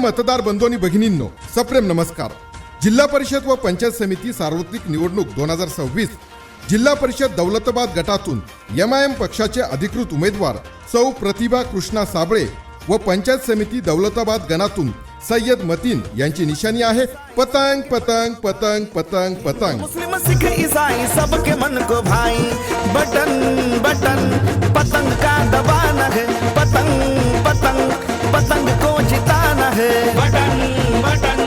मतदार बंधूंनी भगिनींनो, सप्रेम नमस्कार। जिल्हा परिषद व पंचायत समिती सार्वत्रिक निवडणूक 2026 जिल्हा परिषद दौलताबाद गटातून MIM पक्षाचे अधिकृत उमेदवार सौ प्रतिभा कृष्णा साबळे व पंचायत समिती दौलताबाद गणातून सय्यद मतीन यांची निशाणी आहे पतंग पतंग पतंग पतंग पतंग। मुस्लिम सिख ईसाई सबके मन को भाई, बटन बटन पतंग का दबाना है, पतंग पतंग पतंग को जिताना है, बटन बटन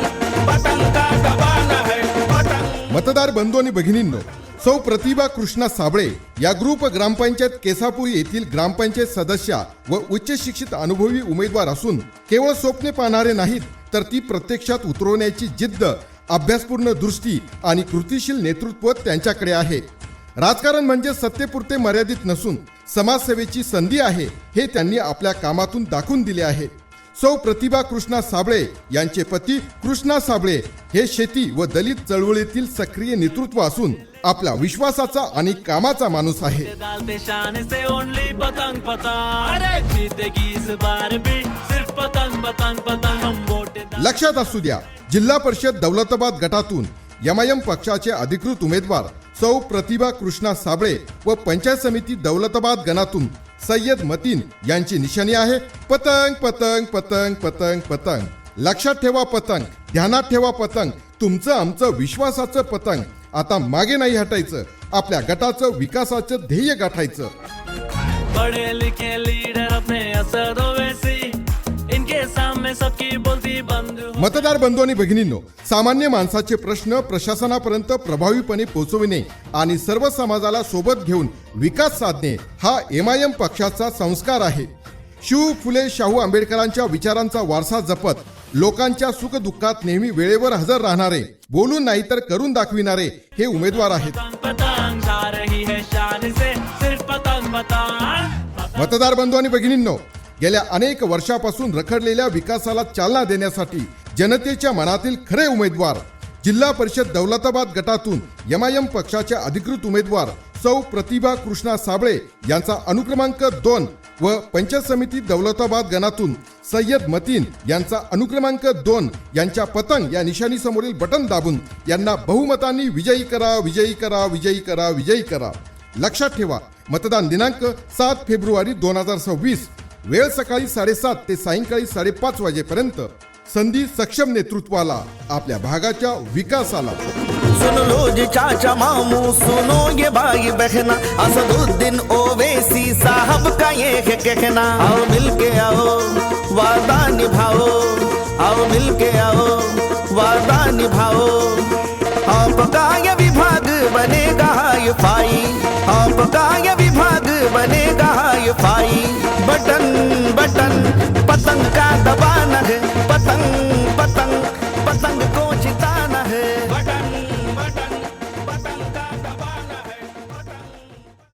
पतंग का दबाना है, पतंग। मतदार बंधू आणि भगिनींनो, सौ प्रतिभा कृष्णा साबळे या ग्रुप ग्रामपंचायत केसापुरी येथील ग्रामपंचायत सदस्या व उच्च शिक्षित अनुभवी उमेदवार असून केवळ स्वप्ने पाहणारे नाहीत तर ती प्रत्यक्षात उतरवण्याची जिद्द, अभ्यासपूर्ण दृष्टी आणि कृतिशील नेतृत्व त्यांच्याकडे आहे। राजकारण म्हणजे सत्तेपुरते मर्यादित नसून समाजसेवेची संधी आहे हे त्यांनी आपल्या कामातून दाखवून दिले आहे। सौ प्रतिभा कृष्णा साबळे यांचे पती कृष्णा साबळे हे शेती व दलित चळवळीतील सक्रिय नेतृत्व असून आपला विश्वासाचा आणि कामाचा माणूस आहे। लक्षात असू द्या, जिल्हा परिषद दौलताबाद गटातून MIM पक्षाचे अधिकृत उमेदवार सौ प्रतिभा कृष्णा साबळे व पंचायत समिती दौलताबाद गणातून सय्यद मतीन यांची निशाणी आहे पतंग पतंग पतंग पतंग पतंग। लक्षात ठेवा पतंग, ध्यानात ठेवा पतंग, तुमचं आमचं विश्वासाचं पतंग। आता मागे नाही हटायचं, आपल्या गटाचं विकासाचं ध्येय गाठायचं। बड़े लिखे लीडर अपने असरों वैसी, इनके सामने सबकी बोलती बंद। मतदार बंधू आणि भगिनींनो, सामान्य माणसाचे प्रश्न प्रशासनापर्यंत प्रभावीपणे पोहोचविणे आणि सर्व समाजाला सोबत घेऊन विकास साधणे हा MIM पक्षाचा संस्कार आहे। शिव फुले शाहू आंबेडकरांच्या विचारांचा वारसा जपत लोकांच्या सुख दुःखात नेहमी वेळेवर हजर राहणारे, बोलून नाही तर करून दाखविणारे हे उमेदवार आहेत। मतदार बंधू आणि भगिनींनो, गेल्या अनेक वर्षापासून रखडलेल्या विकासाला चालना देण्यासाठी जनतेच्या मनातील खरे उमेदवार जिल्हा परिषद दौलताबाद गटातून MIM पक्षाच्या अधिकृत उमेदवार सौ प्रतिभा कृष्णा साबळे यांचा अनुक्रमांक 2 व पंचायत समिती दौलताबाद गणातून सय्यद मतीन यांचा अनुक्रमांक 2 यांच्या पतंग या निशाणी समोरील बटन दाबून यांना बहुमतांनी विजयी करा, विजयी करा, विजयी करा, विजयी करा। लक्षात ठेवा, मतदान दिनांक 7 फेब्रुवारी 2026, वेळ सकाळी 7:30 ते सायंकाळी 5:30 वाजेपर्यंत। संधी सक्षम नेतृत्वाला, आपल्या भागाच्या विकासाला। सुन लो जी चाचा मामू, सुनो ये भाई बहना, असदुद्दीन ओवैसी साहब का ये है कहना। आओ मिलके आओ वादा निभाओ, आओ मिलके आओ वादा निभाओ। आपका ये विभाग बनेगा हाई-फाई, आपका ये विभाग बनेगा हाई-फाई। Button button